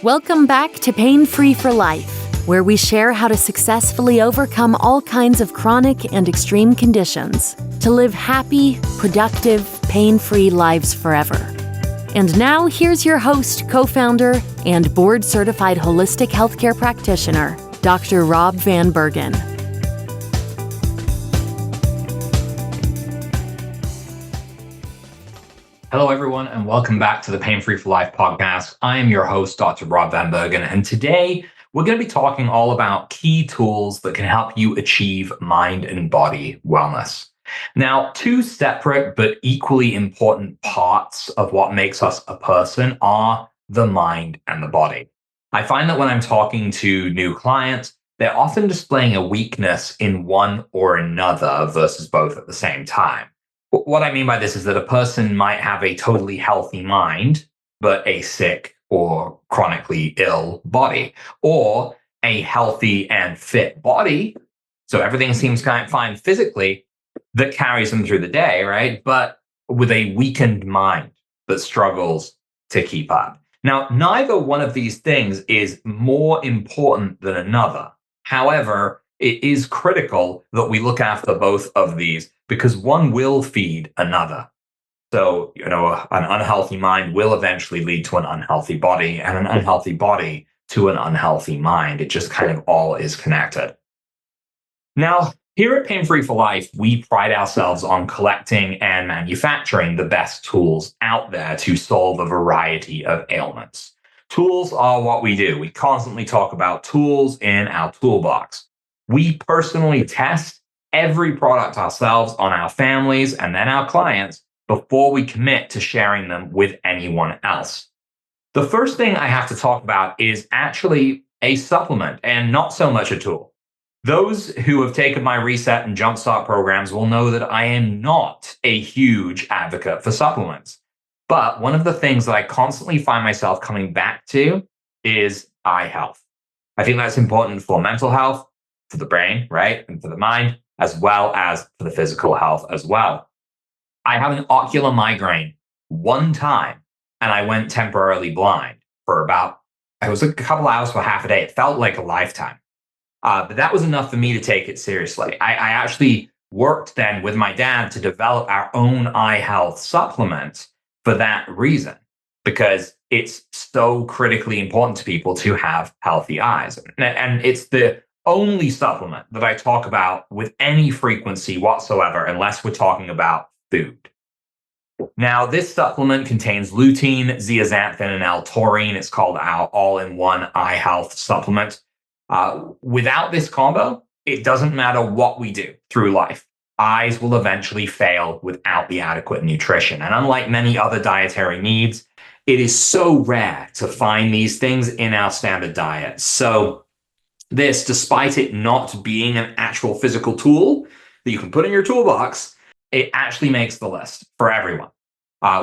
Welcome back to Pain Free for Life, where we share how to successfully overcome all kinds of chronic and extreme conditions to live happy, productive, pain-free lives forever. And now, here's your host, co-founder, and board-certified holistic healthcare practitioner, Dr. Rob Vanbergen. Hello, everyone, and welcome back to the Pain Free for Life podcast. I am your host, Dr. Rob Vanbergen, and today we're going to be talking all about key tools that can help you achieve mind and body wellness. Now, two separate but equally important parts of what makes us a person are the mind and the body. I find that when I'm talking to new clients, they're often displaying a weakness in one or another versus both at the same time. What I mean by this is that a person might have a totally healthy mind, but a sick or chronically ill body, or a healthy and fit body. So everything seems kind of fine physically that carries them through the day, right? But with a weakened mind that struggles to keep up. Now, neither one of these things is more important than another. However, it is critical that we look after both of these because one will feed another. So, an unhealthy mind will eventually lead to an unhealthy body, and an unhealthy body to an unhealthy mind. It just kind of all is connected. Now, here at Pain Free for Life, we pride ourselves on collecting and manufacturing the best tools out there to solve a variety of ailments. Tools are what we do. We constantly talk about tools in our toolbox. We personally test every product ourselves on our families and then our clients before we commit to sharing them with anyone else. The first thing I have to talk about is actually a supplement and not so much a tool. Those who have taken my Reset and Jumpstart programs will know that I am not a huge advocate for supplements. But one of the things that I constantly find myself coming back to is eye health. I think that's important for mental health, for the brain, right? And for the mind, as well as for the physical health as well. I had an ocular migraine one time, and I went temporarily blind for it was a couple hours for half a day. It felt like a lifetime. But that was enough for me to take it seriously. I actually worked then with my dad to develop our own eye health supplement for that reason, because it's so critically important to people to have healthy eyes. And it's the only supplement that I talk about with any frequency whatsoever, unless we're talking about food. Now, this supplement contains lutein, zeaxanthin, and L-taurine. It's called our all-in-one eye health supplement. Without this combo, it doesn't matter what we do through life. Eyes will eventually fail without the adequate nutrition. And unlike many other dietary needs, it is so rare to find these things in our standard diet. So this, despite it not being an actual physical tool that you can put in your toolbox, it actually makes the list for everyone.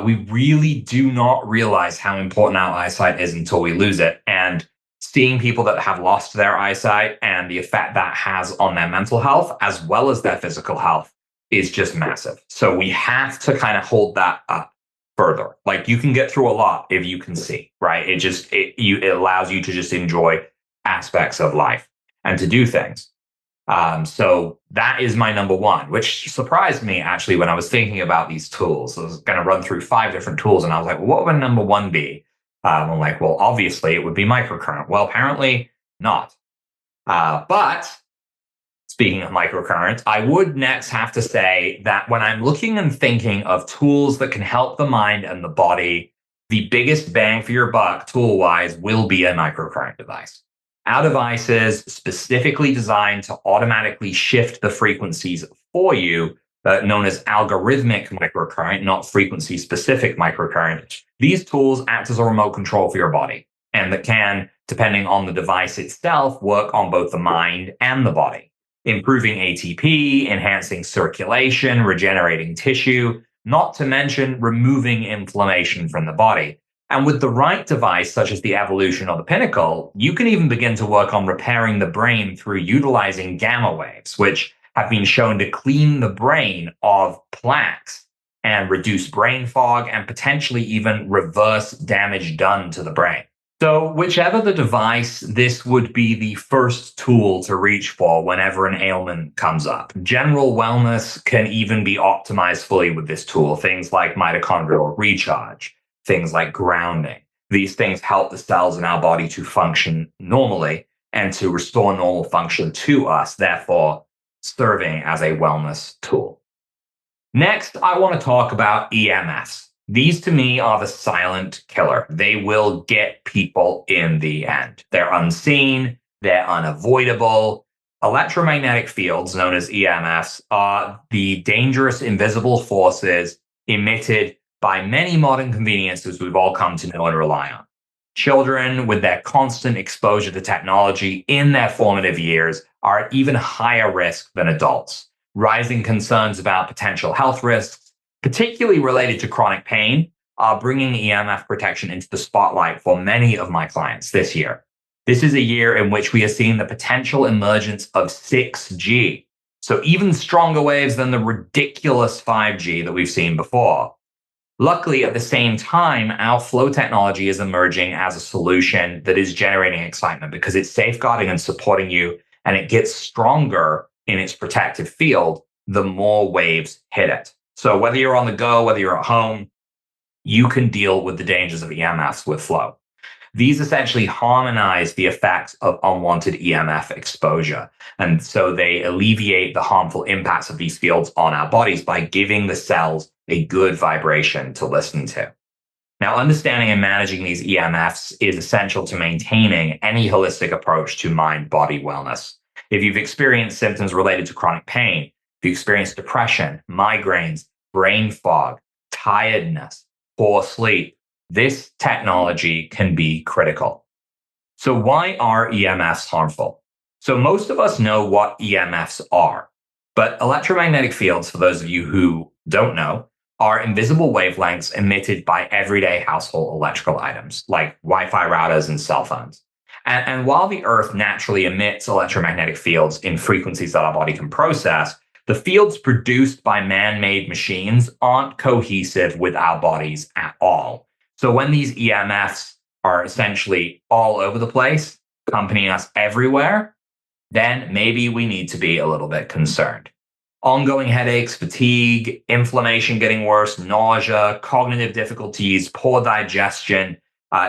We really do not realize how important our eyesight is until we lose it. And seeing people that have lost their eyesight and the effect that has on their mental health as well as their physical health is just massive. So we have to kind of hold that up further. Like, you can get through a lot if you can see, right? It allows you to just enjoy aspects of life and to do things. So that is my number one, which surprised me actually when I was thinking about these tools. I was going to run through 5 different tools and I was like, well, what would number one be? I'm like, well, obviously it would be microcurrent. Well, apparently not. But speaking of microcurrent, I would next have to say that when I'm looking and thinking of tools that can help the mind and the body, the biggest bang for your buck tool-wise will be a microcurrent device. Our devices specifically designed to automatically shift the frequencies for you, known as algorithmic microcurrent, not frequency-specific microcurrent. These tools act as a remote control for your body, and that can, depending on the device itself, work on both the mind and the body, improving ATP, enhancing circulation, regenerating tissue, not to mention removing inflammation from the body. And with the right device, such as the Evolution or the Pinnacle, you can even begin to work on repairing the brain through utilizing gamma waves, which have been shown to clean the brain of plaques and reduce brain fog and potentially even reverse damage done to the brain. So, whichever the device, this would be the first tool to reach for whenever an ailment comes up. General wellness can even be optimized fully with this tool. Things like mitochondrial recharge, things like grounding. These things help the cells in our body to function normally and to restore normal function to us, therefore, serving as a wellness tool. Next, I want to talk about EMFs. These to me are the silent killer. They will get people in the end. They're unseen, they're unavoidable. Electromagnetic fields, known as EMFs, are the dangerous invisible forces emitted by many modern conveniences we've all come to know and rely on. Children, with their constant exposure to technology in their formative years, are at even higher risk than adults. Rising concerns about potential health risks, particularly related to chronic pain, are bringing EMF protection into the spotlight for many of my clients this year. This is a year in which we are seeing the potential emergence of 6G, so even stronger waves than the ridiculous 5G that we've seen before. Luckily, at the same time, our flow technology is emerging as a solution that is generating excitement because it's safeguarding and supporting you, and it gets stronger in its protective field the more waves hit it. So whether you're on the go, whether you're at home, you can deal with the dangers of EMFs with flow. These essentially harmonize the effects of unwanted EMF exposure. And so they alleviate the harmful impacts of these fields on our bodies by giving the cells a good vibration to listen to. Now, understanding and managing these EMFs is essential to maintaining any holistic approach to mind-body wellness. If you've experienced symptoms related to chronic pain, if you experience depression, migraines, brain fog, tiredness, poor sleep, this technology can be critical. So why are EMFs harmful? So most of us know what EMFs are, but electromagnetic fields, for those of you who don't know, are invisible wavelengths emitted by everyday household electrical items like Wi-Fi routers and cell phones. And while the Earth naturally emits electromagnetic fields in frequencies that our body can process, the fields produced by man-made machines aren't cohesive with our bodies at all. So when these EMFs are essentially all over the place, accompanying us everywhere, then maybe we need to be a little bit concerned. Ongoing headaches, fatigue, inflammation getting worse, nausea, cognitive difficulties, poor digestion,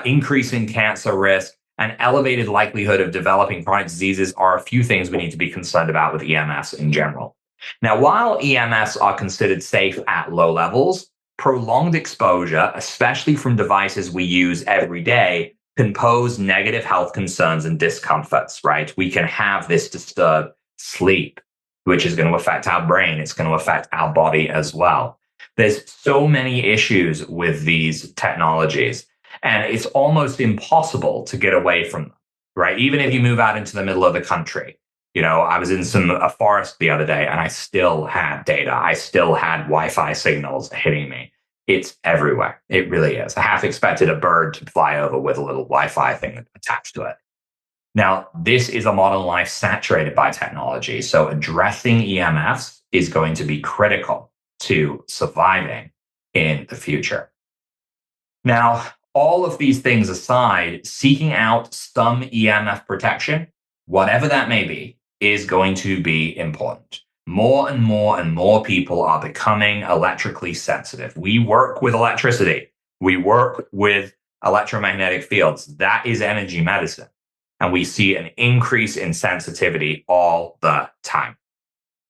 increasing cancer risk, and elevated likelihood of developing chronic diseases are a few things we need to be concerned about with EMFs in general. Now, while EMFs are considered safe at low levels, prolonged exposure, especially from devices we use every day, can pose negative health concerns and discomforts, right? We can have this disturbed sleep, which is going to affect our brain. It's going to affect our body as well. There's so many issues with these technologies, and it's almost impossible to get away from them, right? Even if you move out into the middle of the country. I was in a forest the other day and I still had data. I still had Wi-Fi signals hitting me. It's everywhere. It really is. I half expected a bird to fly over with a little Wi-Fi thing attached to it. Now, this is a modern life saturated by technology. So addressing EMFs is going to be critical to surviving in the future. Now, all of these things aside, seeking out some EMF protection, whatever that may be, is going to be important. More and more and more people are becoming electrically sensitive. We work with electricity. We work with electromagnetic fields. That is energy medicine. And we see an increase in sensitivity all the time.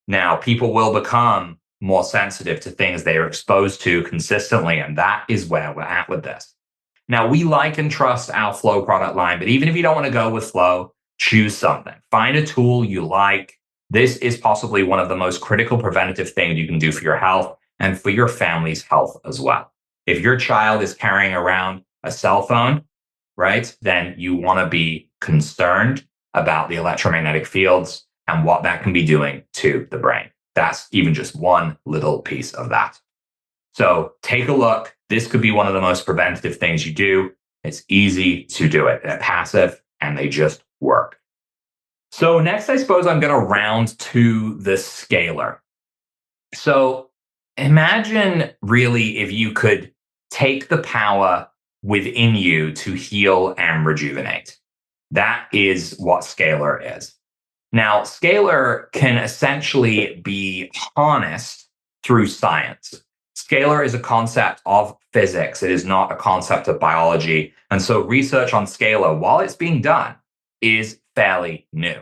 Now, people will become more sensitive to things they are exposed to consistently, and that is where we're at with this. Now, we like and trust our Flow product line, but even if you don't want to go with Flow, choose something. Find a tool you like. This is possibly one of the most critical preventative things you can do for your health and for your family's health as well. If your child is carrying around a cell phone, right, then you want to be concerned about the electromagnetic fields and what that can be doing to the brain. That's even just one little piece of that. So take a look. This could be one of the most preventative things you do. It's easy to do it. They're passive and they just work. So next, I suppose I'm going to round to the scalar. So imagine really if you could take the power within you to heal and rejuvenate. That is what scalar is. Now, scalar can essentially be harnessed through science. Scalar is a concept of physics. It is not a concept of biology. And so research on scalar, while it's being done, is fairly new.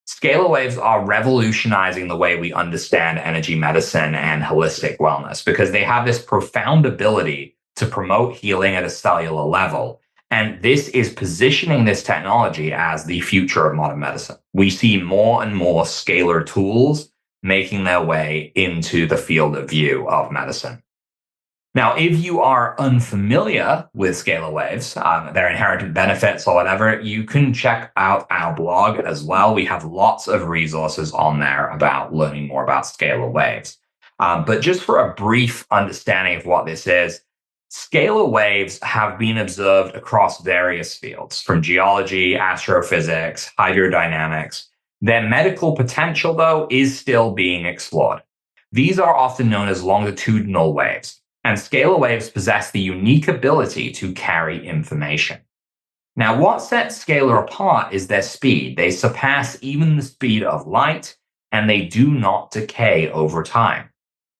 Scalar waves are revolutionizing the way we understand energy medicine and holistic wellness because they have this profound ability to promote healing at a cellular level. And this is positioning this technology as the future of modern medicine. We see more and more scalar tools making their way into the field of view of medicine. Now, if you are unfamiliar with scalar waves, their inherent benefits or whatever, you can check out our blog as well. We have lots of resources on there about learning more about scalar waves. But just for a brief understanding of what this is, scalar waves have been observed across various fields, from geology, astrophysics, hydrodynamics. Their medical potential, though, is still being explored. These are often known as longitudinal waves. And scalar waves possess the unique ability to carry information. Now, what sets scalar apart is their speed. They surpass even the speed of light, and they do not decay over time.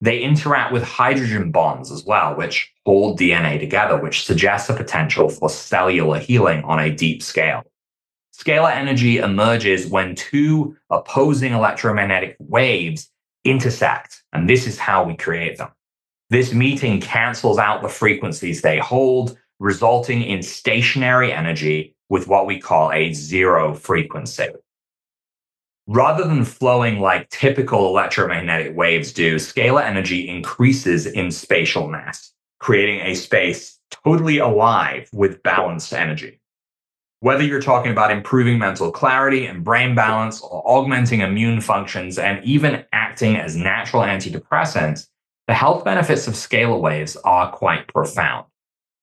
They interact with hydrogen bonds as well, which hold DNA together, which suggests a potential for cellular healing on a deep scale. Scalar energy emerges when two opposing electromagnetic waves intersect, and this is how we create them. This meeting cancels out the frequencies they hold, resulting in stationary energy with what we call a zero frequency. Rather than flowing like typical electromagnetic waves do, scalar energy increases in spatial mass, creating a space totally alive with balanced energy. Whether you're talking about improving mental clarity and brain balance, or augmenting immune functions, and even acting as natural antidepressants, the health benefits of scalar waves are quite profound.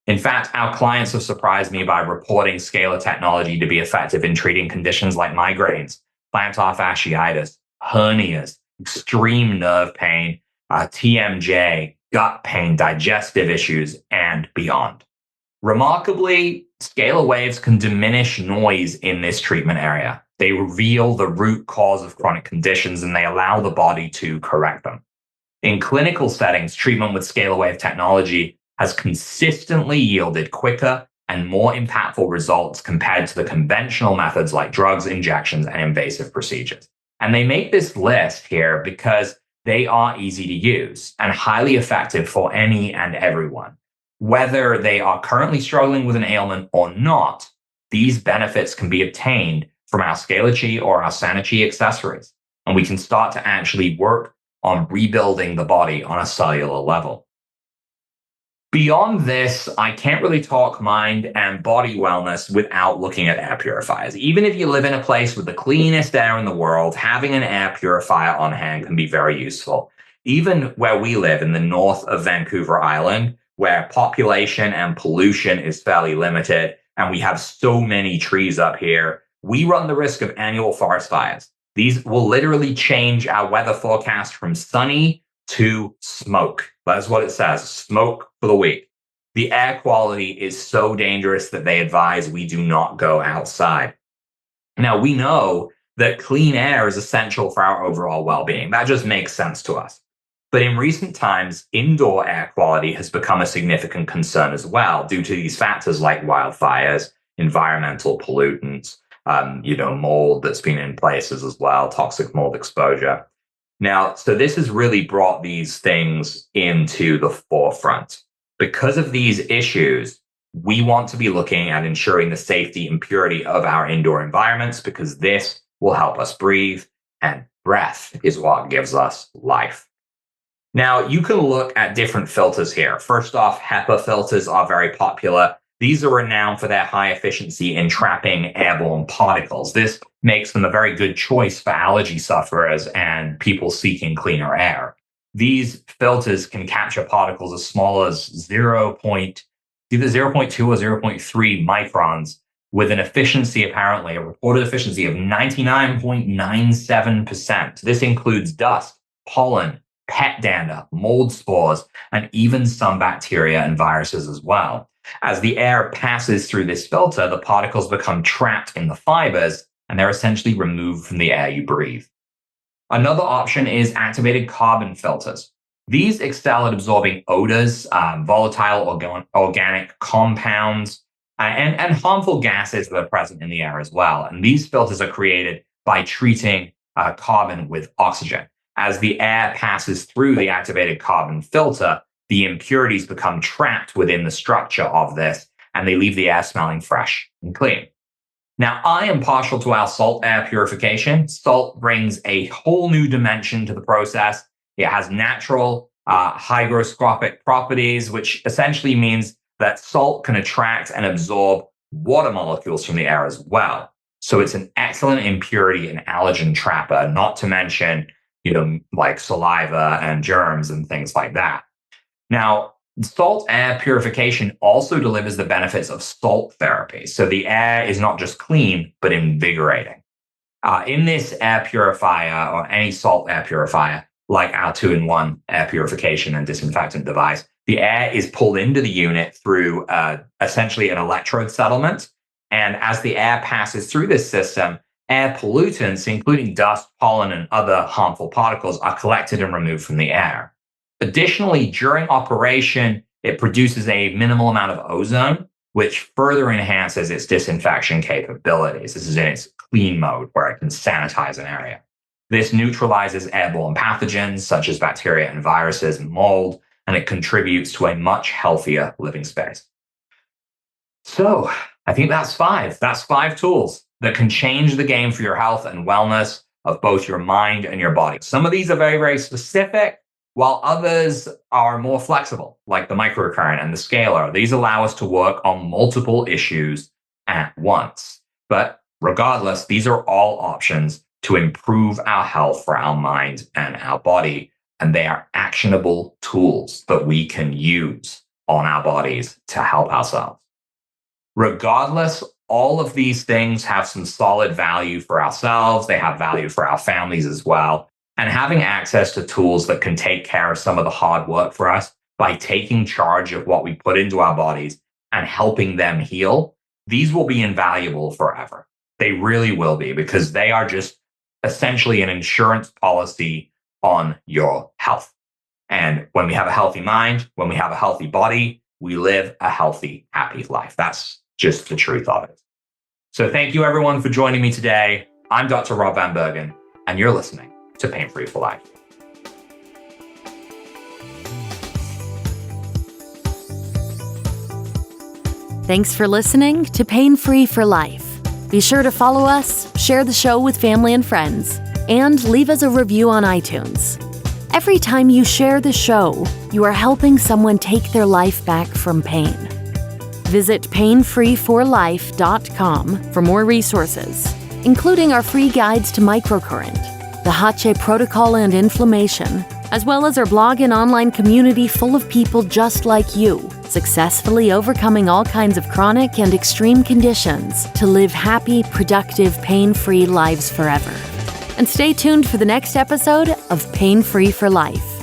In fact, our clients have surprised me by reporting scalar technology to be effective in treating conditions like migraines, plantar fasciitis, hernias, extreme nerve pain, TMJ, gut pain, digestive issues, and beyond. Remarkably, scalar waves can diminish noise in this treatment area. They reveal the root cause of chronic conditions and they allow the body to correct them. In clinical settings, treatment with scalar wave technology has consistently yielded quicker and more impactful results compared to the conventional methods like drugs, injections, and invasive procedures. And they make this list here because they are easy to use and highly effective for any and everyone. Whether they are currently struggling with an ailment or not, these benefits can be obtained from our Scalar or our Sana accessories, and we can start to actually work on rebuilding the body on a cellular level. Beyond this, I can't really talk mind and body wellness without looking at air purifiers. Even if you live in a place with the cleanest air in the world, having an air purifier on hand can be very useful. Even where we live in the north of Vancouver Island, where population and pollution is fairly limited, and we have so many trees up here, we run the risk of annual forest fires. These will literally change our weather forecast from sunny to smoke. That's what it says, smoke for the week. The air quality is so dangerous that they advise we do not go outside. Now, we know that clean air is essential for our overall well-being. That just makes sense to us. But in recent times, indoor air quality has become a significant concern as well due to these factors like wildfires, environmental pollutants, mold that's been in places as well, toxic mold exposure. Now, so this has really brought these things into the forefront. Because of these issues, we want to be looking at ensuring the safety and purity of our indoor environments because this will help us breathe, and breath is what gives us life. Now, you can look at different filters here. First off, HEPA filters are very popular. These are renowned for their high efficiency in trapping airborne particles. This makes them a very good choice for allergy sufferers and people seeking cleaner air. These filters can capture particles as small as either 0.2 or 0.3 microns with an efficiency, apparently, a reported efficiency of 99.97%. This includes dust, pollen, pet dander, mold spores, and even some bacteria and viruses as well. As the air passes through this filter, the particles become trapped in the fibers and they're essentially removed from the air you breathe. Another option is activated carbon filters. These excel at absorbing odors, volatile organic compounds, and harmful gases that are present in the air as well. And these filters are created by treating carbon with oxygen. As the air passes through the activated carbon filter, the impurities become trapped within the structure of this, and they leave the air smelling fresh and clean. Now, I am partial to our salt air purification. Salt brings a whole new dimension to the process. It has natural hygroscopic properties, which essentially means that salt can attract and absorb water molecules from the air as well. So it's an excellent impurity and allergen trapper, not to mention, like saliva and germs and things like that. Now, salt air purification also delivers the benefits of salt therapy. So the air is not just clean, but invigorating. In this air purifier or any salt air purifier, like our 2-in-1 air purification and disinfectant device, the air is pulled into the unit through essentially an electrode settlement. And as the air passes through this system, air pollutants, including dust, pollen, and other harmful particles, are collected and removed from the air. Additionally, during operation, it produces a minimal amount of ozone, which further enhances its disinfection capabilities. This is in its clean mode, where it can sanitize an area. This neutralizes airborne pathogens such as bacteria and viruses and mold, and it contributes to a much healthier living space. So I think that's 5. That's 5 tools that can change the game for your health and wellness of both your mind and your body. Some of these are very, very specific, while others are more flexible, like the microcurrent and the scalar. These allow us to work on multiple issues at once. But regardless, these are all options to improve our health for our mind and our body. And they are actionable tools that we can use on our bodies to help ourselves. Regardless, all of these things have some solid value for ourselves. They have value for our families as well. And having access to tools that can take care of some of the hard work for us by taking charge of what we put into our bodies and helping them heal, these will be invaluable forever. They really will be, because they are just essentially an insurance policy on your health. And when we have a healthy mind, when we have a healthy body, we live a healthy, happy life. That's just the truth of it. So thank you everyone for joining me today. I'm Dr. Rob Vanbergen, and you're listening to Pain Free for Life. Thanks for listening to Pain Free for Life. Be sure to follow us, share the show with family and friends, and leave us a review on iTunes. Every time you share the show, you are helping someone take their life back from pain. Visit painfreeforlife.com for more resources, including our free guides to microcurrent, the Hache protocol and inflammation, as well as our blog and online community full of people just like you, successfully overcoming all kinds of chronic and extreme conditions to live happy, productive, pain-free lives forever. And stay tuned for the next episode of Pain Free for Life.